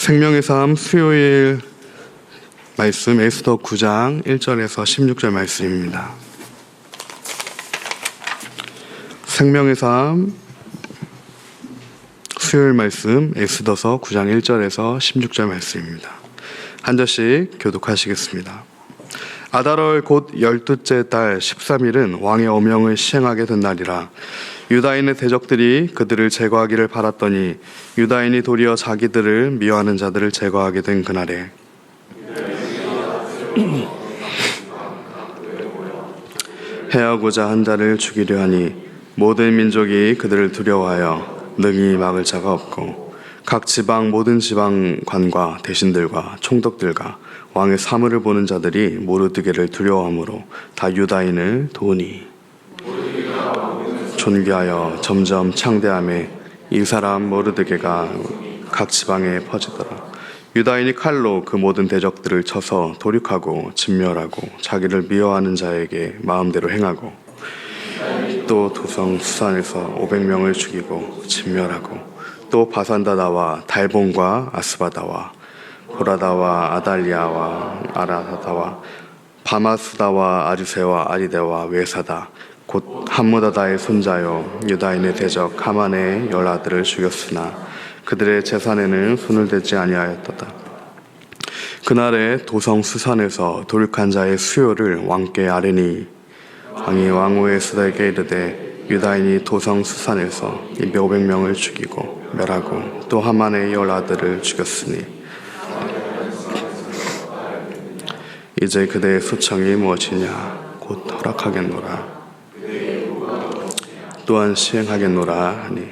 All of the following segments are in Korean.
생명의 삶 수요일 말씀 에스더 9장 1절에서 16절 말씀입니다. 생명의 삶 수요일 말씀 에스더서 9장 1절에서 16절 말씀입니다. 한 절씩 교독하시겠습니다. 아달월 곧 12째 달 13일은 왕의 어명을 시행하게 된 날이라. 유다인의 대적들이 그들을 제거하기를 바랐더니 유다인이 도리어 자기들을 미워하는 자들을 제거하게 된 그날에 해하고자 한 자를 죽이려 하니 모든 민족이 그들을 두려워하여 능히 막을 자가 없고 각 지방 모든 지방관과 대신들과 총독들과 왕의 사물을 보는 자들이 모르드게를 두려워하므로 다 유다인을 도우니 존귀하여 점점 창대함에 이 사람 모르드게가 각 지방에 퍼지더라. 유다인이 칼로 그 모든 대적들을 쳐서 도륙하고 진멸하고 자기를 미워하는 자에게 마음대로 행하고 또 도성 수산에서 500명을 죽이고 진멸하고 또 바산다다와 달본과 아스바다와 보라다와 아달리아와 아라다다와 바마스다와 아주세와 아리데와 외사다 곧 함무다다의 손자요 유다인의 대적 하만의 열 아들을 죽였으나 그들의 재산에는 손을 대지 아니하였도다. 그날에 도성 수산에서 도륙한 자의 수요를 왕께 아뢰니 왕이 왕후의 수다에게 이르되 유다인이 도성 수산에서 500명을 죽이고 멸하고 또 하만의 열 아들을 죽였으니 이제 그대의 소청이 무엇이냐 곧 허락하겠노라 또한 시행하겠노라 하니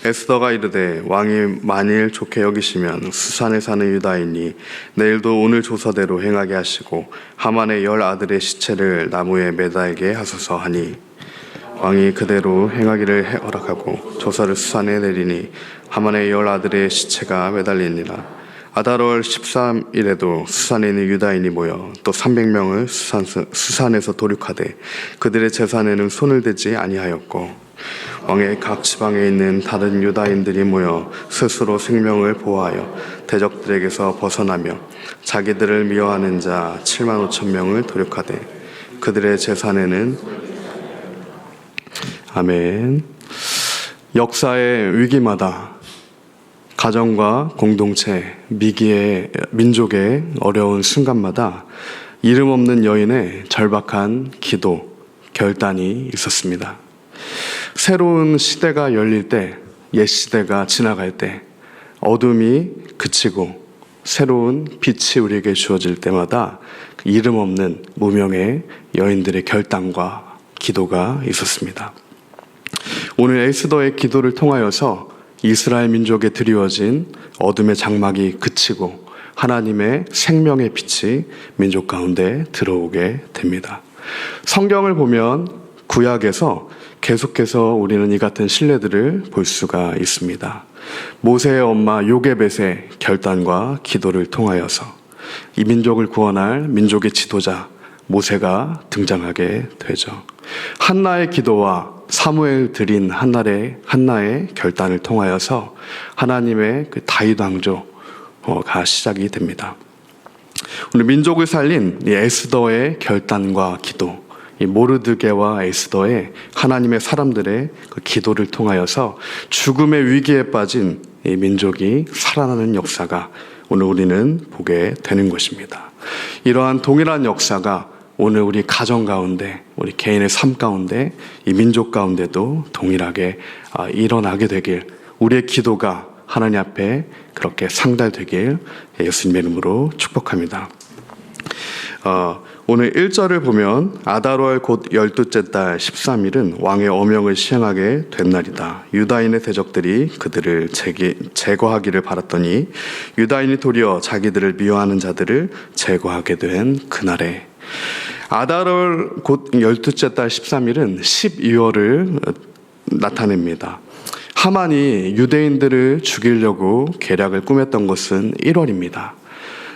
에스더가 이르되 왕이 만일 좋게 여기시면 수산에 사는 유다인이 내일도 오늘 조서대로 행하게 하시고 하만의 열 아들의 시체를 나무에 매달게 하소서 하니 왕이 그대로 행하기를 허락하고 조서를 수산에 내리니 하만의 열 아들의 시체가 매달리니라. 아달월 13일에도 수산에 있는 유다인이 모여 또 300명을 수산에서 도륙하되 그들의 재산에는 손을 대지 아니하였고 왕의 각 지방에 있는 다른 유다인들이 모여 스스로 생명을 보호하여 대적들에게서 벗어나며 자기들을 미워하는 자 7만 5천 명을 도륙하되 그들의 재산에는 아멘. 역사의 위기마다 가정과 공동체, 미기의 민족의 어려운 순간마다 이름 없는 여인의 절박한 기도, 결단이 있었습니다. 새로운 시대가 열릴 때, 옛 시대가 지나갈 때, 어둠이 그치고 새로운 빛이 우리에게 주어질 때마다 이름 없는 무명의 여인들의 결단과 기도가 있었습니다. 오늘 에스더의 기도를 통하여서 이스라엘 민족에 드리워진 어둠의 장막이 그치고 하나님의 생명의 빛이 민족 가운데 들어오게 됩니다. 성경을 보면 구약에서 계속해서 우리는 이 같은 신뢰들을 볼 수가 있습니다. 모세의 엄마 요게벳의 결단과 기도를 통하여서 이 민족을 구원할 민족의 지도자 모세가 등장하게 되죠. 한나의 기도와 사무엘 드린 한나의 결단을 통하여서 하나님의 그 다윗 왕조가 시작이 됩니다. 오늘 민족을 살린 이 에스더의 결단과 기도, 이 모르드게와 에스더의 하나님의 사람들의 그 기도를 통하여서 죽음의 위기에 빠진 이 민족이 살아나는 역사가 오늘 우리는 보게 되는 것입니다. 이러한 동일한 역사가 오늘 우리 가정 가운데, 우리 개인의 삶 가운데, 이 민족 가운데도 동일하게 일어나게 되길, 우리의 기도가 하나님 앞에 그렇게 상달되길 예수님의 이름으로 축복합니다. 오늘 1절을 보면 아달월 곧 12째 달 13일은 왕의 어명을 시행하게 된 날이다. 유다인의 대적들이 그들을 제거하기를 바랐더니 유다인이 도리어 자기들을 미워하는 자들을 제거하게 된 그날에 아달월 곧 12째 달 13일은 12월을 나타냅니다. 하만이 유대인들을 죽이려고 계략을 꾸몄던 것은 1월입니다.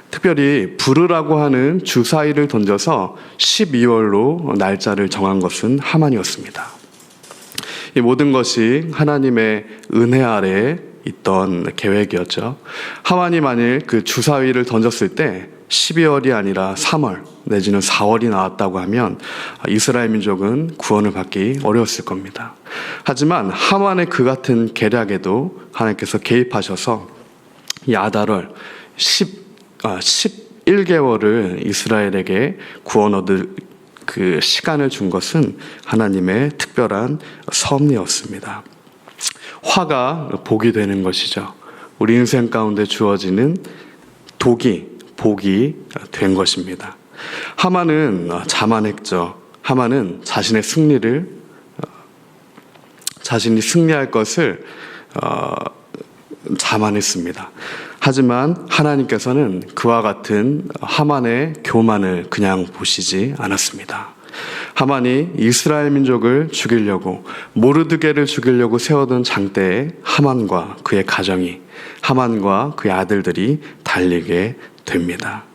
특별히 부르라고 하는 주사위를 던져서 12월로 날짜를 정한 것은 하만이었습니다. 이 모든 것이 하나님의 은혜 아래 있던 계획이었죠. 하만이 만일 그 주사위를 던졌을 때 12월이 아니라 3월 내지는 4월이 나왔다고 하면 이스라엘 민족은 구원을 받기 어려웠을 겁니다. 하지만 하만의 그 같은 계략에도 하나님께서 개입하셔서 이 아달월 11개월을 이스라엘에게 구원 얻을 그 시간을 준 것은 하나님의 특별한 섭리였습니다. 화가 복이 되는 것이죠. 우리 인생 가운데 주어지는 복이 된 것입니다. 하만은 자만했죠. 하만은 자신의 승리를 자신이 승리할 것을 자만했습니다. 하지만 하나님께서는 그와 같은 하만의 교만을 그냥 보시지 않았습니다. 하만이 이스라엘 민족을 죽이려고 모르드게를 죽이려고 세워둔 장대에 하만과 그의 가정이 하만과 그의 아들들이 달리게 됩니다.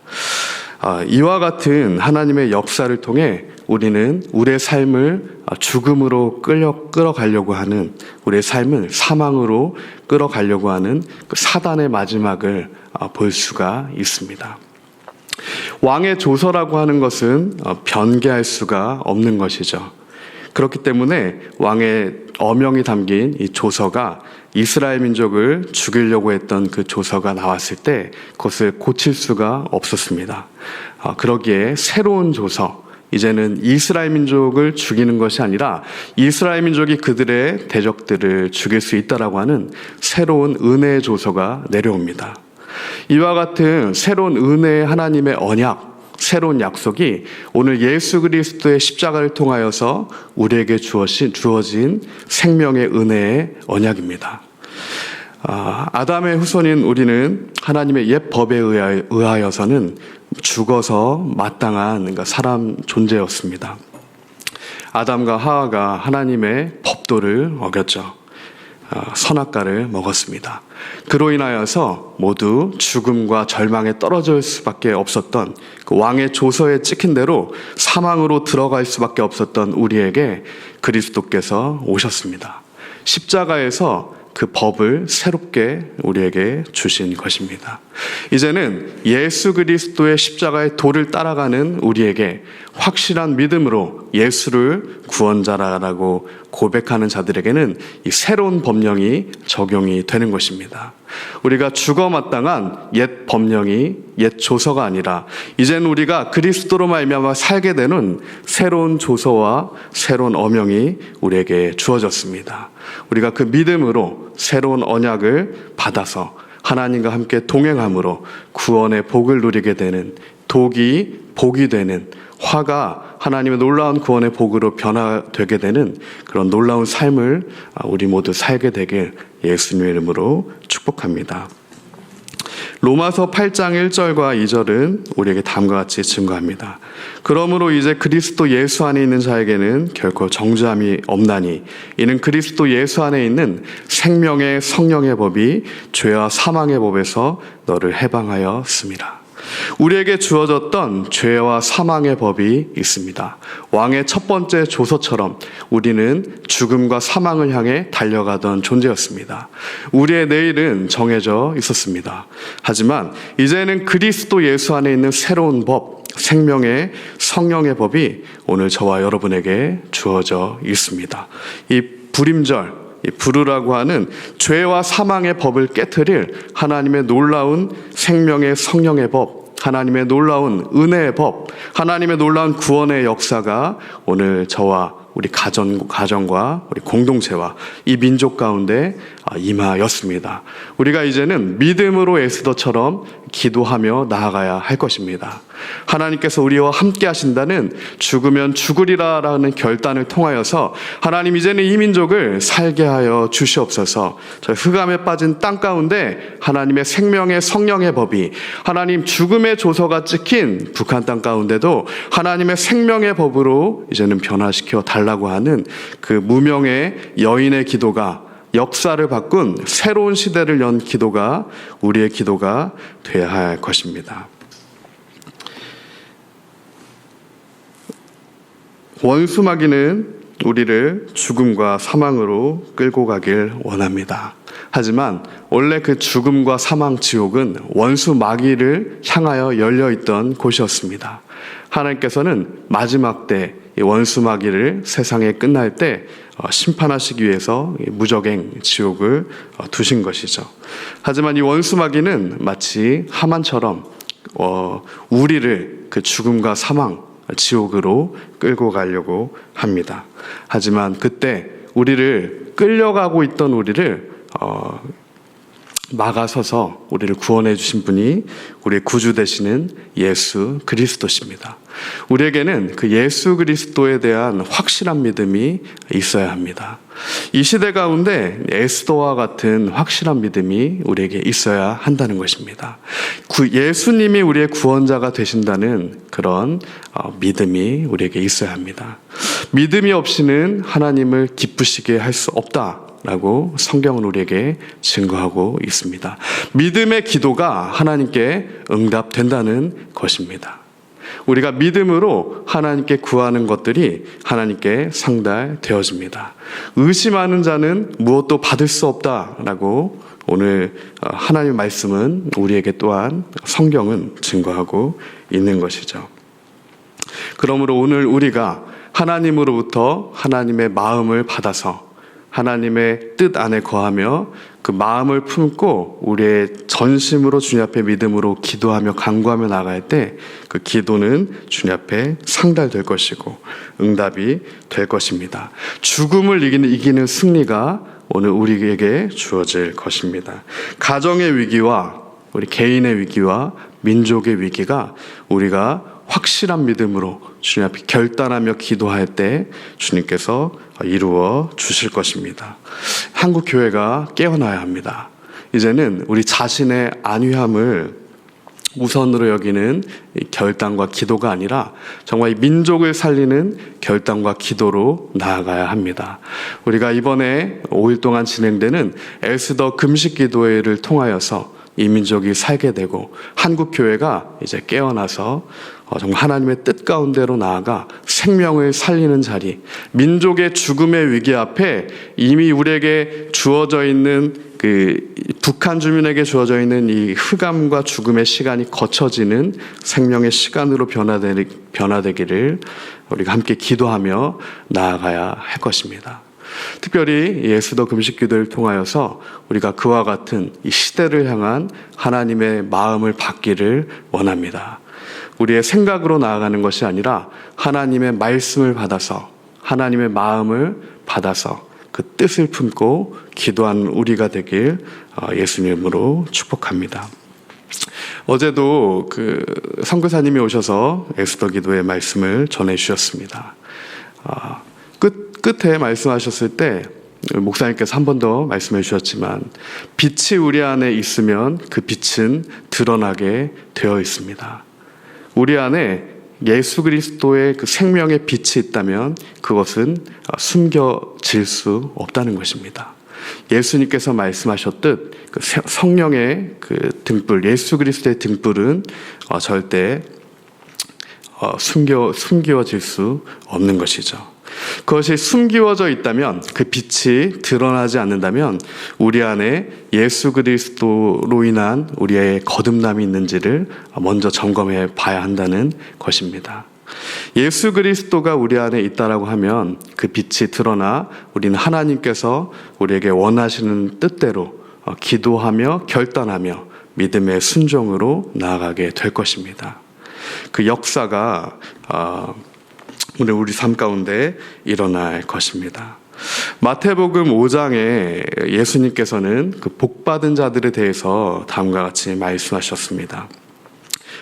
이와 같은 하나님의 역사를 통해 우리는 우리의 삶을 죽음으로 끌어가려고 하는 우리의 삶을 사망으로 끌어가려고 하는 그 사단의 마지막을 볼 수가 있습니다. 왕의 조서라고 하는 것은 변개할 수가 없는 것이죠. 그렇기 때문에 왕의 어명이 담긴 이 조서가 이스라엘 민족을 죽이려고 했던 그 조서가 나왔을 때 그것을 고칠 수가 없었습니다. 그러기에 새로운 조서, 이제는 이스라엘 민족을 죽이는 것이 아니라 이스라엘 민족이 그들의 대적들을 죽일 수 있다라고 하는 새로운 은혜의 조서가 내려옵니다. 이와 같은 새로운 은혜의 하나님의 언약, 새로운 약속이 오늘 예수 그리스도의 십자가를 통하여서 우리에게 주어진 생명의 은혜의 언약입니다. 아담의 후손인 우리는 하나님의 옛 법에 의하여서는 죽어서 마땅한 사람 존재였습니다. 아담과 하와가 하나님의 법도를 어겼죠. 선악과를 먹었습니다. 그로 인하여서 모두 죽음과 절망에 떨어질 수밖에 없었던 그 왕의 조서에 찍힌 대로 사망으로 들어갈 수밖에 없었던 우리에게 그리스도께서 오셨습니다. 십자가에서 그 법을 새롭게 우리에게 주신 것입니다. 이제는 예수 그리스도의 십자가의 도를 따라가는 우리에게 확실한 믿음으로 예수를 구원자라고 고백하는 자들에게는 이 새로운 법령이 적용이 되는 것입니다. 우리가 죽어 마땅한 옛 법령이 옛 조서가 아니라 이제는 우리가 그리스도로 말미암아 살게 되는 새로운 조서와 새로운 어명이 우리에게 주어졌습니다. 우리가 그 믿음으로 새로운 언약을 받아서 하나님과 함께 동행함으로 구원의 복을 누리게 되는, 독이 복이 되는, 화가 하나님의 놀라운 구원의 복으로 변화되게 되는 그런 놀라운 삶을 우리 모두 살게 되길 예수님의 이름으로 축복합니다. 로마서 8장 1절과 2절은 우리에게 다음과 같이 증거합니다. 그러므로 이제 그리스도 예수 안에 있는 자에게는 결코 정죄함이 없나니 이는 그리스도 예수 안에 있는 생명의 성령의 법이 죄와 사망의 법에서 너를 해방하였습니다. 우리에게 주어졌던 죄와 사망의 법이 있습니다. 왕의 첫 번째 조서처럼 우리는 죽음과 사망을 향해 달려가던 존재였습니다. 우리의 내일은 정해져 있었습니다. 하지만 이제는 그리스도 예수 안에 있는 새로운 법, 생명의 성령의 법이 오늘 저와 여러분에게 주어져 있습니다. 이 불임절, 이 부르라고 하는 죄와 사망의 법을 깨트릴 하나님의 놀라운 생명의 성령의 법, 하나님의 놀라운 은혜의 법, 하나님의 놀라운 구원의 역사가 오늘 저와 우리 가정과 우리 공동체와 이 민족 가운데 임하였습니다. 우리가 이제는 믿음으로 에스더처럼 기도하며 나아가야 할 것입니다. 하나님께서 우리와 함께 하신다는 죽으면 죽으리라라는 결단을 통하여서 하나님 이제는 이 민족을 살게 하여 주시옵소서. 저 흑암에 빠진 땅 가운데 하나님의 생명의 성령의 법이, 하나님 죽음의 조서가 찍힌 북한 땅 가운데도 하나님의 생명의 법으로 이제는 변화시켜 달라고 하는 그 무명의 여인의 기도가 역사를 바꾼 새로운 시대를 연 기도가 우리의 기도가 되어야 할 것입니다. 원수 마귀는 우리를 죽음과 사망으로 끌고 가길 원합니다. 하지만 원래 그 죽음과 사망 지옥은 원수 마귀를 향하여 열려있던 곳이었습니다. 하나님께서는 마지막 때 이 원수 마귀를 세상에 끝날 때 심판하시기 위해서 무적행 지옥을 두신 것이죠. 하지만 이 원수 마귀는 마치 하만처럼 우리를 그 죽음과 사망 지옥으로 끌고 가려고 합니다. 하지만 그때 우리를 끌려가고 있던 우리를 막아서서 우리를 구원해 주신 분이 우리의 구주 되시는 예수 그리스도십니다. 우리에게는 그 예수 그리스도에 대한 확실한 믿음이 있어야 합니다. 이 시대 가운데 에스더와 같은 확실한 믿음이 우리에게 있어야 한다는 것입니다. 예수님이 우리의 구원자가 되신다는 그런 믿음이 우리에게 있어야 합니다. 믿음이 없이는 하나님을 기쁘시게 할 수 없다라고 성경은 우리에게 증거하고 있습니다. 믿음의 기도가 하나님께 응답된다는 것입니다. 우리가 믿음으로 하나님께 구하는 것들이 하나님께 상달되어집니다. 의심하는 자는 무엇도 받을 수 없다라고 오늘 하나님의 말씀은 우리에게 또한 성경은 증거하고 있는 것이죠. 그러므로 오늘 우리가 하나님으로부터 하나님의 마음을 받아서 하나님의 뜻 안에 거하며 그 마음을 품고 우리의 전심으로 주님 앞에 믿음으로 기도하며 간구하며 나갈 때 그 기도는 주님 앞에 상달될 것이고 응답이 될 것입니다. 죽음을 이기는 승리가 오늘 우리에게 주어질 것입니다. 가정의 위기와 우리 개인의 위기와 민족의 위기가 우리가 확실한 믿음으로 주님 앞에 결단하며 기도할 때 주님께서 이루어 주실 것입니다. 한국 교회가 깨어나야 합니다. 이제는 우리 자신의 안위함을 우선으로 여기는 결단과 기도가 아니라 정말 민족을 살리는 결단과 기도로 나아가야 합니다. 우리가 이번에 5일 동안 진행되는 에스더 금식 기도회를 통하여서 이 민족이 살게 되고 한국 교회가 이제 깨어나서 정말 하나님의 뜻 가운데로 나아가 생명을 살리는 자리, 민족의 죽음의 위기 앞에 이미 우리에게 주어져 있는 북한 주민에게 주어져 있는 이 흑암과 죽음의 시간이 거쳐지는 생명의 시간으로 변화되기를 우리가 함께 기도하며 나아가야 할 것입니다. 특별히 예수도 금식 기도를 통하여서 우리가 그와 같은 이 시대를 향한 하나님의 마음을 받기를 원합니다. 우리의 생각으로 나아가는 것이 아니라 하나님의 말씀을 받아서 하나님의 마음을 받아서 그 뜻을 품고 기도하는 우리가 되길 예수님으로 축복합니다. 어제도 선교사님이 오셔서 에스더 기도의 말씀을 전해 주셨습니다. 끝에 말씀하셨을 때 목사님께서 한 번 더 말씀해 주셨지만 빛이 우리 안에 있으면 그 빛은 드러나게 되어 있습니다. 우리 안에 예수 그리스도의 그 생명의 빛이 있다면 그것은 숨겨질 수 없다는 것입니다. 예수님께서 말씀하셨듯 그 성령의 그 등불, 예수 그리스도의 등불은 절대 숨겨질 수 없는 것이죠. 그것이 숨기워져 있다면 그 빛이 드러나지 않는다면 우리 안에 예수 그리스도로 인한 우리의 거듭남이 있는지를 먼저 점검해 봐야 한다는 것입니다. 예수 그리스도가 우리 안에 있다라고 하면 그 빛이 드러나 우리는 하나님께서 우리에게 원하시는 뜻대로 기도하며 결단하며 믿음의 순종으로 나아가게 될 것입니다. 그 역사가 오늘 우리 삶 가운데 일어날 것입니다. 마태복음 5장에 예수님께서는 그 복받은 자들에 대해서 다음과 같이 말씀하셨습니다.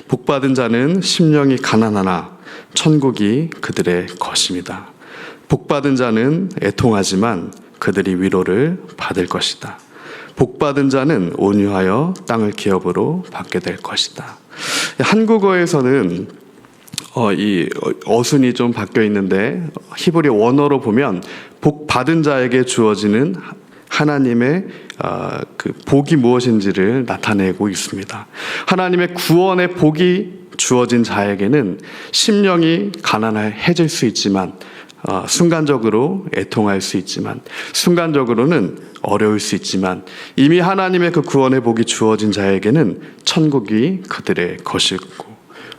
복받은 자는 심령이 가난하나 천국이 그들의 것입니다. 복받은 자는 애통하지만 그들이 위로를 받을 것이다. 복받은 자는 온유하여 땅을 기업으로 받게 될 것이다. 한국어에서는 이 어순이 좀 바뀌어 있는데 히브리 원어로 보면 복 받은 자에게 주어지는 하나님의 그 복이 무엇인지를 나타내고 있습니다. 하나님의 구원의 복이 주어진 자에게는 심령이 가난해질 수 있지만 순간적으로 애통할 수 있지만, 순간적으로는 어려울 수 있지만, 이미 하나님의 그 구원의 복이 주어진 자에게는 천국이 그들의 것이고,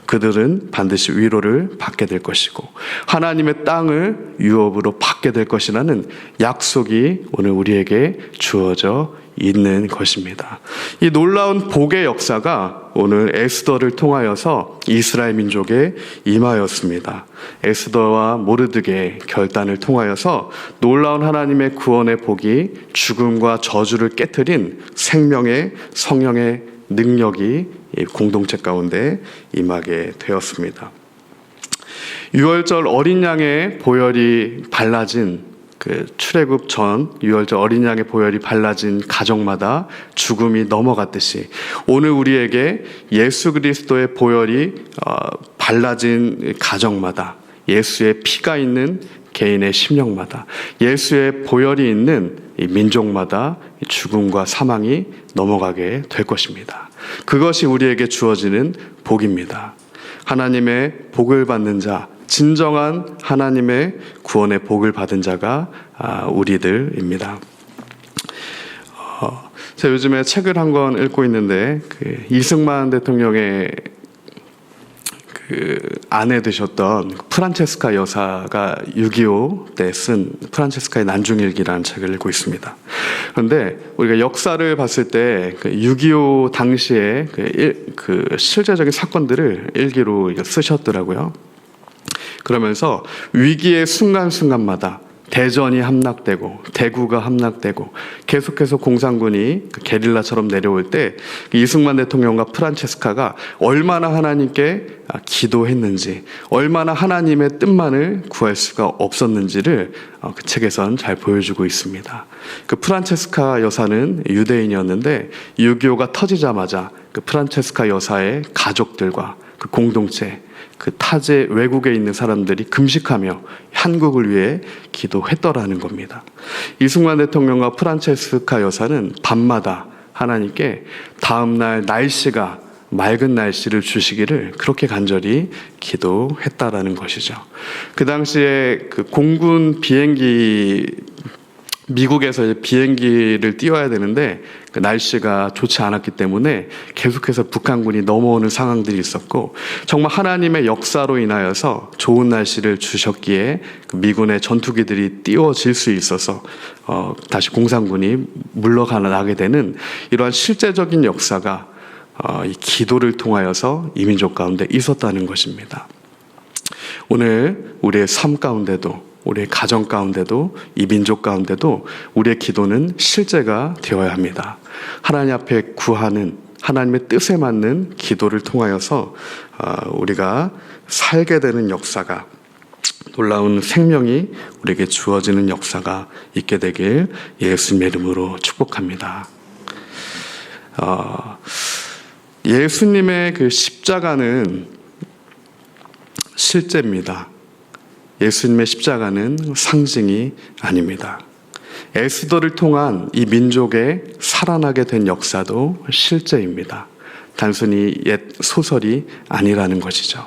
그들은 반드시 위로를 받게 될 것이고, 하나님의 땅을 유업으로 받게 될 것이라는 약속이 오늘 우리에게 주어져 있는 것입니다. 이 놀라운 복의 역사가 오늘 에스더를 통하여서 이스라엘 민족에 임하였습니다. 에스더와 모르드게의 결단을 통하여서 놀라운 하나님의 구원의 복이 죽음과 저주를 깨트린 생명의 성령의 능력이 이 공동체 가운데 임하게 되었습니다. 유월절 어린 양의 보혈이 발라진 그 출애굽 전 유월절 어린 양의 보혈이 발라진 가정마다 죽음이 넘어갔듯이, 오늘 우리에게 예수 그리스도의 보혈이 발라진 가정마다, 예수의 피가 있는 개인의 심령마다, 예수의 보혈이 있는 이 민족마다 죽음과 사망이 넘어가게 될 것입니다. 그것이 우리에게 주어지는 복입니다. 하나님의 복을 받는 자, 진정한 하나님의 구원의 복을 받은 자가 우리들입니다. 제가 요즘에 책을 한 권 읽고 있는데, 그 이승만 대통령의 그 아내 되셨던 프란체스카 여사가 6.25 때 쓴 프란체스카의 난중일기라는 책을 읽고 있습니다. 그런데 우리가 역사를 봤을 때 6.25 당시에 그 실제적인 사건들을 일기로 쓰셨더라고요. 그러면서 위기의 순간순간마다 대전이 함락되고 대구가 함락되고 계속해서 공산군이 게릴라처럼 내려올 때 이승만 대통령과 프란체스카가 얼마나 하나님께 기도했는지, 얼마나 하나님의 뜻만을 구할 수가 없었는지를 그 책에선 잘 보여주고 있습니다. 그 프란체스카 여사는 유대인이었는데 6.25가 터지자마자 그 프란체스카 여사의 가족들과 그 공동체, 그 타제 외국에 있는 사람들이 금식하며 한국을 위해 기도했더라는 겁니다. 이승만 대통령과 프란체스카 여사는 밤마다 하나님께 다음날 날씨가 맑은 날씨를 주시기를 그렇게 간절히 기도했다라는 것이죠. 그 당시에 그 공군 비행기, 미국에서 비행기를 띄워야 되는데 그 날씨가 좋지 않았기 때문에 계속해서 북한군이 넘어오는 상황들이 있었고, 정말 하나님의 역사로 인하여서 좋은 날씨를 주셨기에 그 미군의 전투기들이 띄워질 수 있어서 다시 공산군이 물러나게 되는 이러한 실제적인 역사가 이 기도를 통하여서 이 민족 가운데 있었다는 것입니다. 오늘 우리의 삶 가운데도, 우리의 가정 가운데도, 이 민족 가운데도 우리의 기도는 실제가 되어야 합니다. 하나님 앞에 구하는, 하나님의 뜻에 맞는 기도를 통하여서 우리가 살게 되는 역사가, 놀라운 생명이 우리에게 주어지는 역사가 있게 되길 예수님의 이름으로 축복합니다. 예수님의 그 십자가는 실제입니다. 예수님의 십자가는 상징이 아닙니다. 에스더를 통한 이 민족의 살아나게 된 역사도 실제입니다. 단순히 옛 소설이 아니라는 것이죠.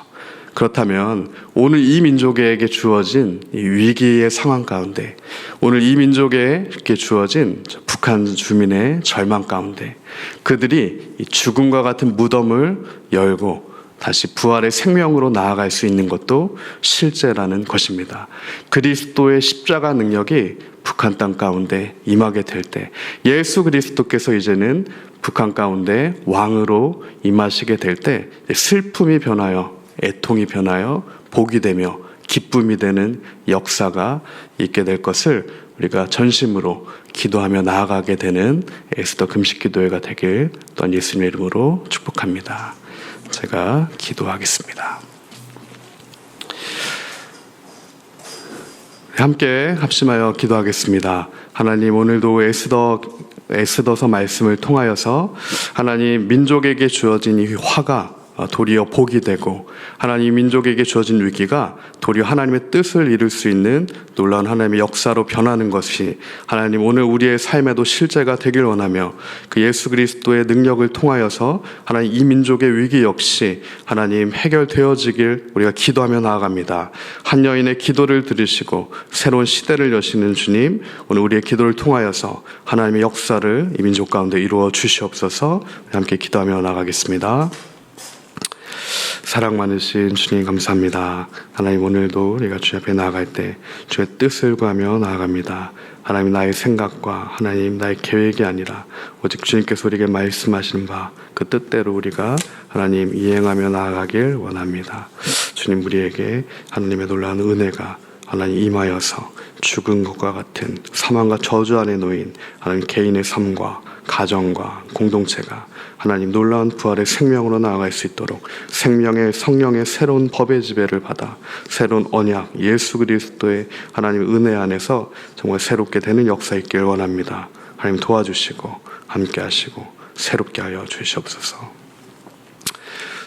그렇다면 오늘 이 민족에게 주어진 이 위기의 상황 가운데, 오늘 이 민족에게 주어진 북한 주민의 절망 가운데 그들이 이 죽음과 같은 무덤을 열고 다시 부활의 생명으로 나아갈 수 있는 것도 실제라는 것입니다. 그리스도의 십자가 능력이 북한 땅 가운데 임하게 될 때, 예수 그리스도께서 이제는 북한 가운데 왕으로 임하시게 될 때 슬픔이 변하여 애통이 변하여 복이 되며 기쁨이 되는 역사가 있게 될 것을 우리가 전심으로 기도하며 나아가게 되는 에스더 금식기도회가 되길 또한 예수님의 이름으로 축복합니다. 제가 기도하겠습니다. 함께 합심하여 기도하겠습니다. 하나님, 오늘도 에스더서 말씀을 통하여서 하나님 민족에게 주어진 이 화가 도리어 복이 되고, 하나님 민족에게 주어진 위기가 도리어 하나님의 뜻을 이룰 수 있는 놀라운 하나님의 역사로 변하는 것이 하나님 오늘 우리의 삶에도 실제가 되길 원하며, 그 예수 그리스도의 능력을 통하여서 하나님 이 민족의 위기 역시 하나님 해결되어지길 우리가 기도하며 나아갑니다. 한 여인의 기도를 들으시고 새로운 시대를 여시는 주님, 오늘 우리의 기도를 통하여서 하나님의 역사를 이 민족 가운데 이루어 주시옵소서. 함께 기도하며 나아가겠습니다. 사랑 많으신 주님 감사합니다. 하나님, 오늘도 우리가 주 앞에 나아갈 때 주의 뜻을 구하며 나아갑니다. 하나님, 나의 생각과 하나님 나의 계획이 아니라 오직 주님께서 우리에게 말씀하신 바 그 뜻대로 우리가 하나님 이행하며 나아가길 원합니다. 주님, 우리에게 하나님의 놀라운 은혜가 하나님 임하여서 죽은 것과 같은 사망과 저주 안에 놓인 하나님 개인의 삶과 가정과 공동체가 하나님 놀라운 부활의 생명으로 나아갈 수 있도록 생명의 성령의 새로운 법의 지배를 받아 새로운 언약 예수 그리스도의 하나님 은혜 안에서 정말 새롭게 되는 역사 있길 원합니다. 하나님 도와주시고 함께 하시고 새롭게 하여 주시옵소서.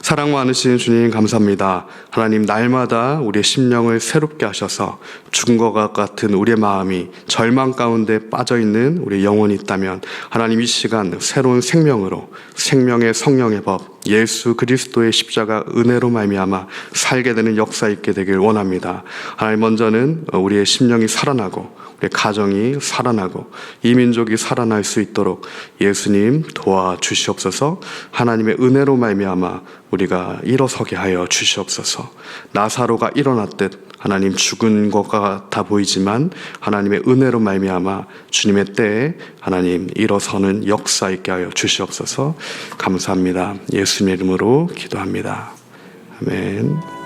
사랑 많으신 주님 감사합니다. 하나님, 날마다 우리의 심령을 새롭게 하셔서 죽은 것과 같은 우리의 마음이 절망 가운데 빠져있는 우리의 영혼이 있다면 하나님 이 시간 새로운 생명으로 생명의 성령의 법 예수 그리스도의 십자가 은혜로 말미암아 살게 되는 역사 있게 되길 원합니다. 하나님, 먼저는 우리의 심령이 살아나고 우리의 가정이 살아나고 이 민족이 살아날 수 있도록 예수님 도와주시옵소서. 하나님의 은혜로 말미암아 우리가 일어서게 하여 주시옵소서. 나사로가 일어났듯 하나님 죽은 것 같아 보이지만 하나님의 은혜로 말미암아 주님의 때에 하나님 일어서는 역사 있게 하여 주시옵소서. 감사합니다. 예수님의 이름으로 기도합니다. 아멘.